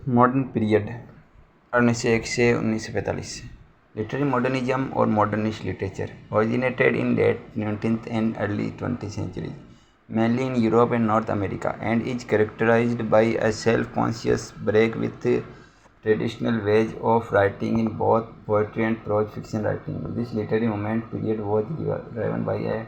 Modern period 1901 से 1945। Literary modernism और modernist literature originated in late 19th and early 20th centuries, mainly in Europe and North America, and is characterized by a self-conscious break with traditional ways of writing in both poetry and prose fiction writing. This literary movement period was driven by a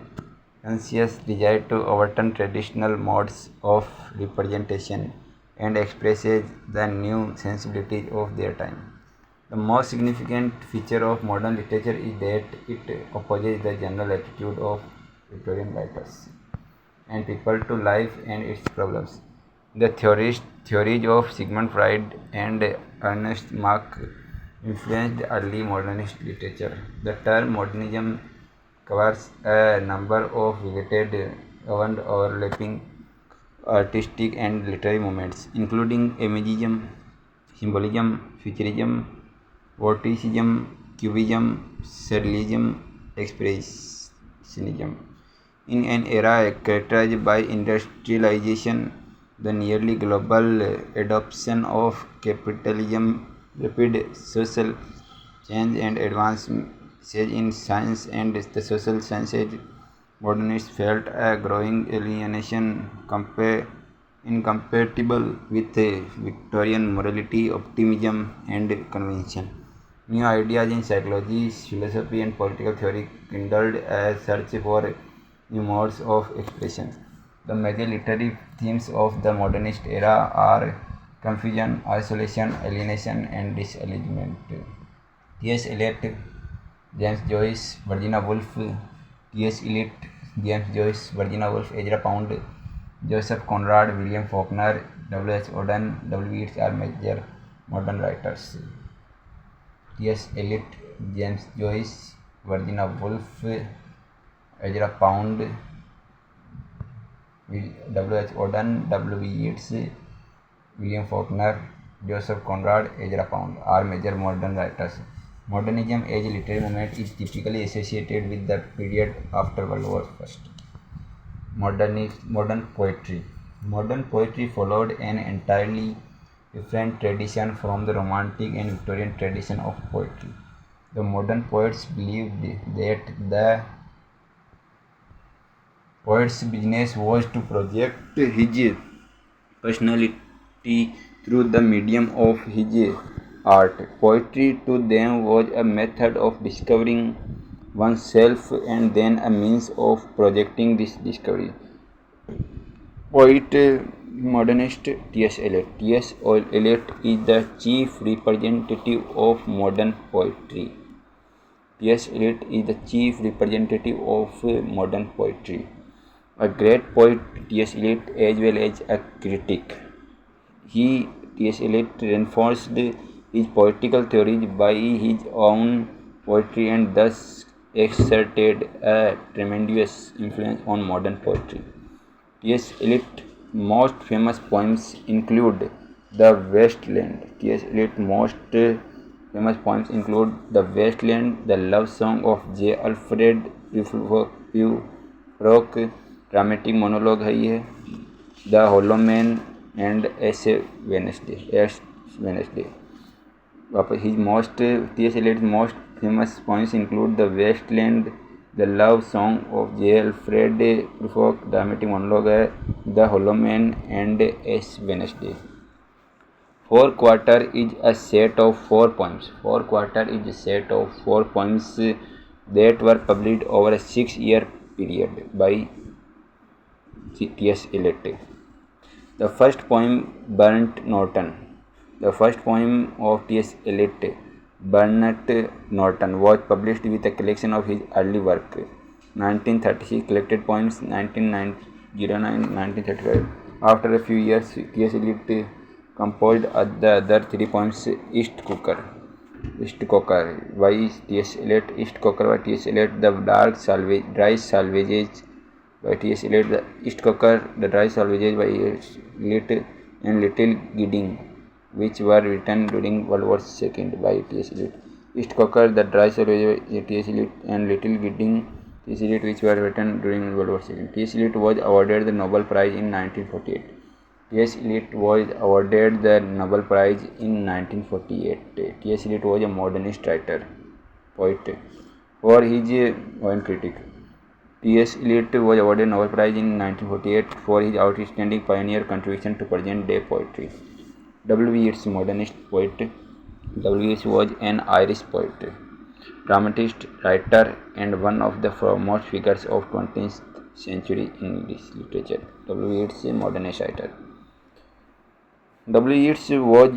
conscious desire to overturn traditional modes of representation and expresses the new sensibilities of their time. The most significant feature of modern literature is that it opposes the general attitude of Victorian writers and people to life and its problems. The theories of Sigmund Freud and Ernst Mach influenced early modernist literature. The term modernism covers a number of related and overlapping artistic and literary movements, including imagism, symbolism, futurism, vorticism, cubism, surrealism, expressionism. In an era characterized by industrialization, the nearly global adoption of capitalism, rapid social change, and advances in science and the social sciences, modernists felt a growing alienation incompatible with Victorian morality, optimism, and convention. New ideas in psychology, philosophy, and political theory kindled a search for new modes of expression. The major literary themes of the modernist era are confusion, isolation, alienation, and disillusionment. T.S. Eliot, James Joyce, Virginia Woolf, T.S. Eliot, James Joyce, Virginia Woolf, Ezra Pound, Joseph Conrad, William Faulkner, W. H. Auden, W. Yeats are major modern writers. T.S. Eliot, James Joyce, Virginia Woolf, Ezra Pound, W. H. Auden, W. Yeats, William Faulkner, Joseph Conrad, Ezra Pound are major modern writers. Modernism as a literary movement is typically associated with the period after World War I. Modern poetry. Modern poetry followed an entirely different tradition from the Romantic and Victorian tradition of poetry. The modern poets believed that the poet's business was to project his personality through the medium of his art. Poetry to them was a method of discovering oneself and then a means of projecting this discovery. Poet modernist T.S. Eliot. T.S. Eliot is the chief representative of modern poetry. T.S. Eliot is the chief representative of modern poetry. A great poet, T.S. Eliot, as well as a critic. T.S. Eliot reinforced his poetical theories by his own poetry and thus exerted a tremendous influence on modern poetry. T.S. Eliot's most famous poems include The Wasteland. T.S. Eliot's most famous poems include The Wasteland, The Love Song of J. Alfred Prufrock, dramatic monologue है ये, the hollow man and ash Wednesday. His most T.S. Eliot's most famous poems include The Wasteland, The Love Song of J. Alfred Prufrock, dramatic monologue है, The Hollow Man and S. Wednesday. Four Quarter is a set of four poems. Four Quarter is a set of four poems that were published over a 6-year period by T.S. Eliot. The first poem, Burnt Norton. The first poem of T.S. Eliot, Burnt Norton, was published with a collection of his early work. 1936, collected poems, 1909-1935. After a few years, T.S. Eliot composed the other three poems, East Cocker by T.S. Eliot, East Cocker by T.S. Eliot, The Dry Salvages by T.S. Eliot, The East Cocker, The Dry Salvages by Eliot, and Little Gidding, which were written during World War II by T.S. Eliot. East Cocker, The Dry Salvages by T.S. Eliot, and Little Gidding, T.S. Eliot, which were written during World War II. T.S. Eliot was awarded the Nobel Prize in 1948. T.S. Eliot was awarded the Nobel Prize in 1948. T.S. Eliot was a modernist writer, poet, for his one critic. T.S. Eliot was awarded Nobel Prize in 1948 for his outstanding pioneer contribution to present-day poetry. W. Yeats, modernist poet. W. Yeats was an Irish poet, dramatist, writer, and one of the foremost figures of 20th century English literature. W. Yeats, modernist writer. W. Yeats was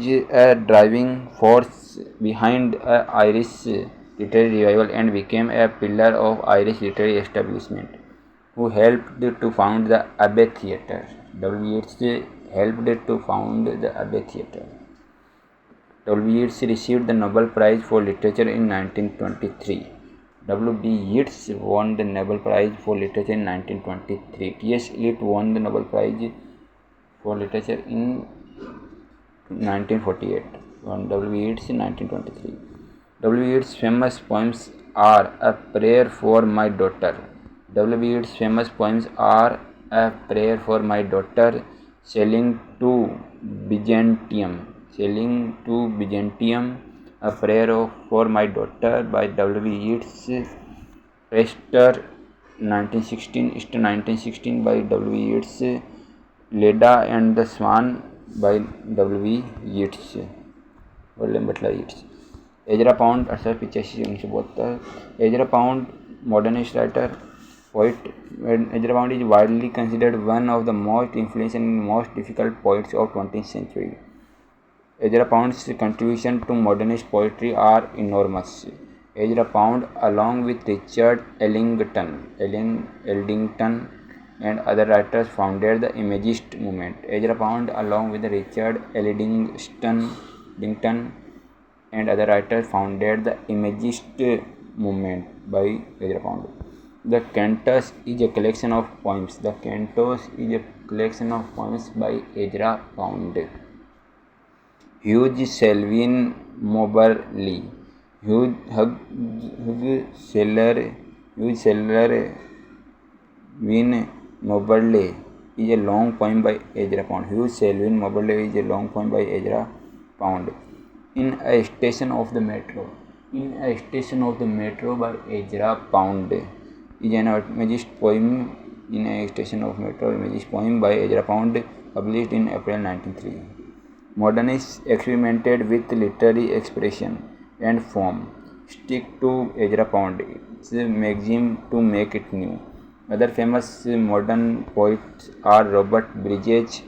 a driving force behind Irish literary revival and became a pillar of Irish literary establishment, who helped to found the Abbey Theatre. W. Yeats helped to found the Abbey Theatre. W. Yeats received the Nobel Prize for Literature in 1923. W. B. Yeats won the Nobel Prize for Literature in 1923. T.S. Eliot won the Nobel Prize for Literature in 1948. On W. Yeats in 1923. W. Yeats' famous poems are A Prayer for My Daughter. W. Yeats' famous poems are A Prayer for My Daughter, Sailing to Byzantium, A Prayer for My Daughter by W. Yeats, Easter 1916 by W. Yeats, Leda and the Swan by W. Yeats, William Butler Yeats. Ezra pound 1885-1972. Ezra pound, modernist writer, poet. Ezra Pound is widely considered one of the most influential and most difficult poets of 20th century. Ezra Pound's contribution to modernist poetry are enormous. Ezra Pound, along with Richard Eldington and other writers, founded the Imagist movement. Ezra Pound, along with Richard Eldington and other writers, founded the Imagist movement by Ezra Pound. The Cantos is a collection of poems. The Cantos is a collection of poems by Ezra Pound. Hugh Selwyn Moberly. Hugh Selwyn Moberly is a long poem by Ezra Pound. Hugh Selwyn Moberly is a long poem by Ezra Pound. In a Station of the Metro. In a Station of the Metro by Ezra Pound is an Imagist poem. In a Station of Metro, Imagist poem by Ezra Pound, published in April 1903. Modernists experimented with literary expression and form. Stick to Ezra Pound's maxim to make it new. Other famous modern poets are Robert Bridges,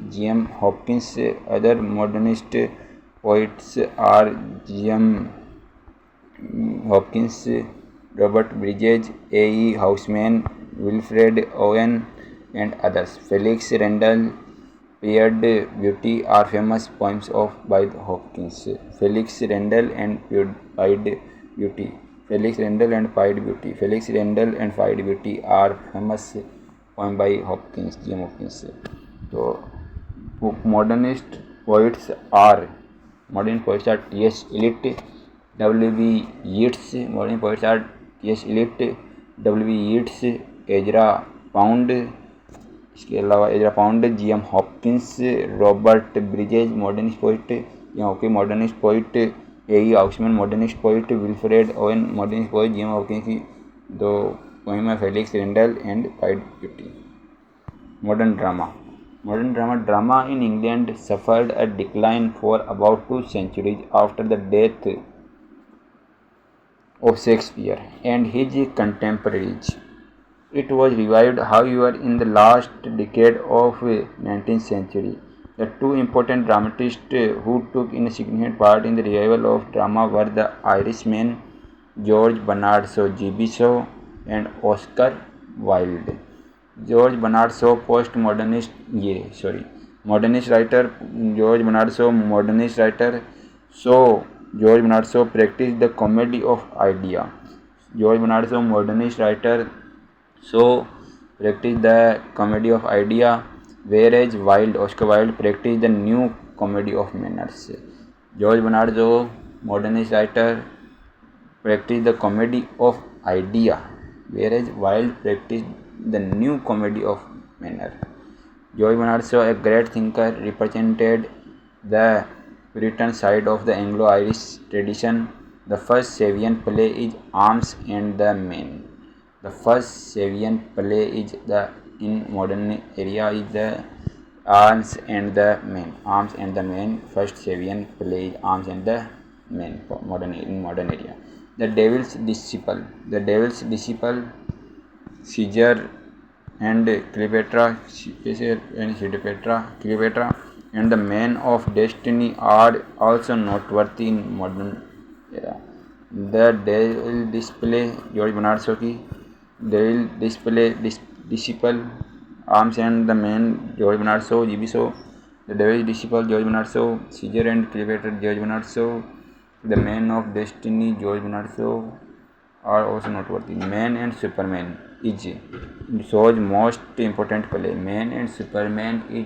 G.M. Hopkins. Other modernist poets are G.M. Hopkins, Robert Bridges, A.E. Housman, Wilfred Owen, and others. Felix Rendell, Pied Beauty are famous poems by Hopkins. Felix Rendell and Pied Beauty. Felix Rendell and Pied Beauty are famous poem by Hopkins, G.M. Hopkins. So, modern poets are T.S. Eliot, W.B. Yeats. Modern poets are T.S. Eliot, W.B. Yeats, Ezra Pound. इसके अलावा Ezra Pound, G M. Hopkins, Robert Bridges modernist poet, यहाँ modernist poet, A E. Housman modernist poet, Wilfred Owen modernist poet, G M. Hopkins की दो poem है, Felix Randal and pied beauty. Modern drama in England suffered a decline for about 2 centuries after the death of Shakespeare and his contemporaries. It was revived, however, in the last decade of 19th century. The two important dramatists who took a significant part in the revival of drama were the Irishmen George Bernard Shaw (G.B. Shaw) and Oscar Wilde. George Bernard Shaw, modernist writer. George Bernard Shaw, modernist writer. George Bernard Shaw practiced the comedy of idea. George Bernard Shaw, modernist writer. Practiced the comedy of idea, whereas Oscar Wilde practiced the new comedy of manners. George Bernard Shaw, modernist writer, practiced the comedy of idea, whereas Wilde practiced the new comedy of manner. George Bernard Shaw, a great thinker, represented the Puritan side of the Anglo-Irish tradition. The first Shavian play is Arms and the Men. The first Shavian play is in modern era is the Arms and the Men. Arms and the Men. First Shavian play is Arms and the Men. Modern area. The Devil's Disciple. The Devil's Disciple, Caesar and Cleopatra, and the Man of Destiny are also noteworthy in modern era. The Devil Display, George Bernard Shaw की Devil Display, Disciple, Arms and the Man, George Bernard Shaw, G.B. Shaw. The Devil Disciple, George Bernard Shaw, Caesar and Cleopatra, George Bernard Shaw. The Man of Destiny, George Bernard Shaw are also noteworthy. Man and Superman is Shaw's most important play. Man and Superman is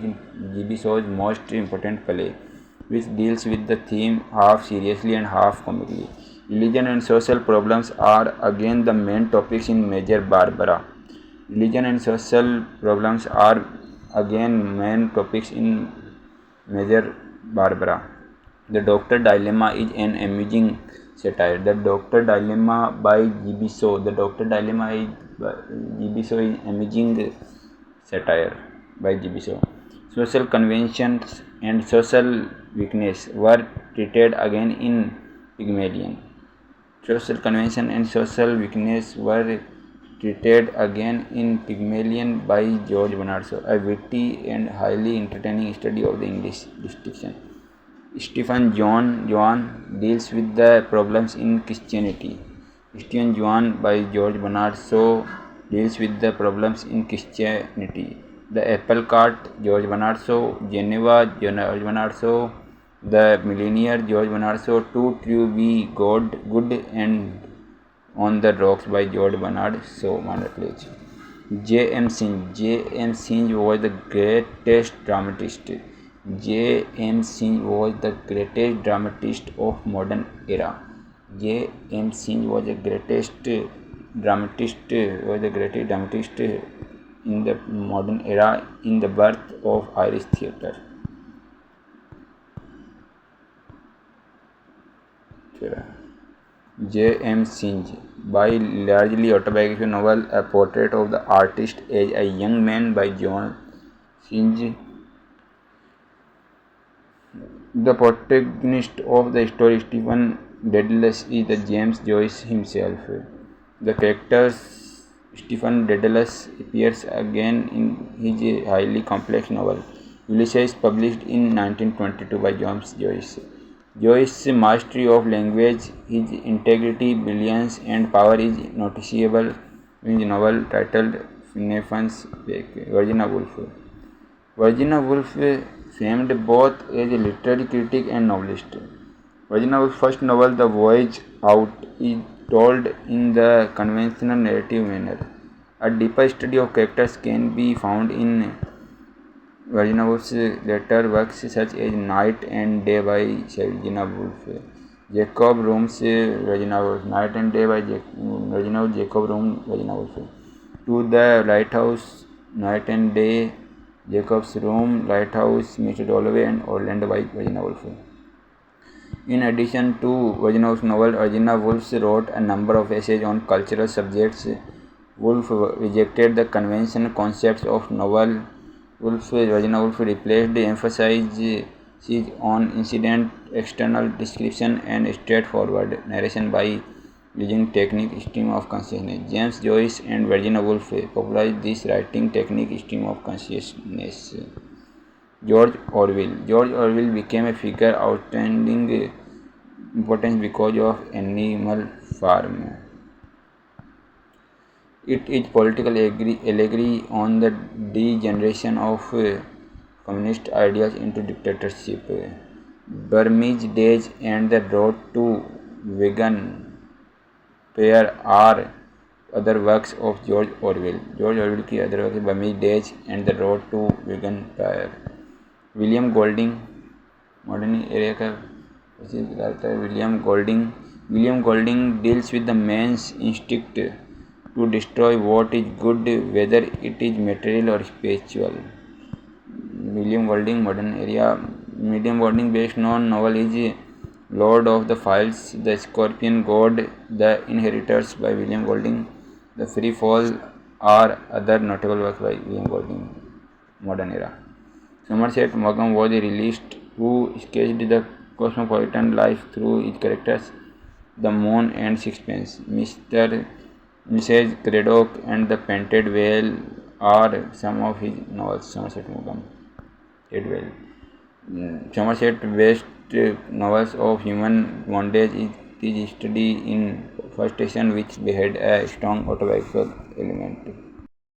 G.B. Shaw's most important play, which deals with the theme half seriously and half comically. Religion and social problems are again the main topics in Major Barbara. Religion and social problems are again main topics in Major Barbara. The Doctor Dilemma is an amusing satire. The Doctor Dilemma by G.B. Shaw. The Doctor Dilemma is G.B. Shaw is amusing satire by G.B. Shaw. Social conventions and social weakness were treated again in Pygmalion. Social convention and social weakness were treated again in Pygmalion by George Bernard Shaw, a witty and highly entertaining study of the English distinction. Stephen Joan deals with the problems in Christianity. Stephen Joan by George Bernard Shaw deals with the problems in Christianity. The Apple Cart, George Bernard Shaw. Geneva, George Bernard Shaw. The Millionaire, George Bernard Shaw. Too True Be Good and On the Rocks by George Bernard Shaw. J.M. Synge. J.M. Synge was the greatest dramatist. J.M. Synge was the greatest dramatist of modern era. J.M. Synge was the greatest dramatist in the modern era in the birth of Irish theatre. J.M. Synge, by largely autobiographical novel A Portrait of the Artist as a Young Man by John Synge. The protagonist of the story, Stephen Dedalus, is the James Joyce himself. The character Stephen Dedalus appears again in his highly complex novel Ulysses, published in 1922 by James Joyce. Joyce's mastery of language, his integrity, brilliance, and power is noticeable in his novel titled Phineas Wake. Virginia Woolf. Virginia Woolf, famed both as a literary critic and novelist. Virginia Woolf's first novel, The Voyage Out, is told in the conventional narrative manner. A deeper study of characters can be found in Virginia Woolf's later works such as Night and Day by Virginia Woolf. Jacob Room's Virginia Woolf. Night and Day by Virginia Woolf. Jacob Room Virginia Woolf. To the Lighthouse, Night and Day, Jacob's Room, Lighthouse, Mr. Dalloway, and Orlando by Virginia Woolf. In addition to Virginia Woolf's novel, Virginia Woolf wrote a number of essays on cultural subjects. Woolf rejected the conventional concepts of novel. Virginia Woolf replaced the emphasis on incident, external description, and straightforward narration by using technique stream of consciousness. James Joyce and Virginia Woolf popularized this writing technique, stream of consciousness. George Orwell. George Orwell became a figure outstanding importance because of Animal Farm. It is political allegory on the degeneration of communist ideas into dictatorship. Burmese Days and the Road to Vegan Pair are other works of George Orwell. George Orwell की other works Burmese Days and the Road to Vegan Pair. William Golding, modern era का William Golding. William Golding deals with the man's instinct to destroy what is good, whether it is material or spiritual. William Golding, Modern Era. Medium Golding based on novel is Lord of the Files, The Scorpion God, The Inheritors by William Golding, The Free Fall are other notable works by William Golding, Modern Era. Somerset Maugham was released, who sketched the cosmopolitan life through his characters, The Moon and Sixpence. Mrs. Craddock and The Painted Whale are some of his novels. Somerset Maugham. Painted Whale. Somerset based novels of human bondage is his study in Frustration, which had a strong autobiographical element.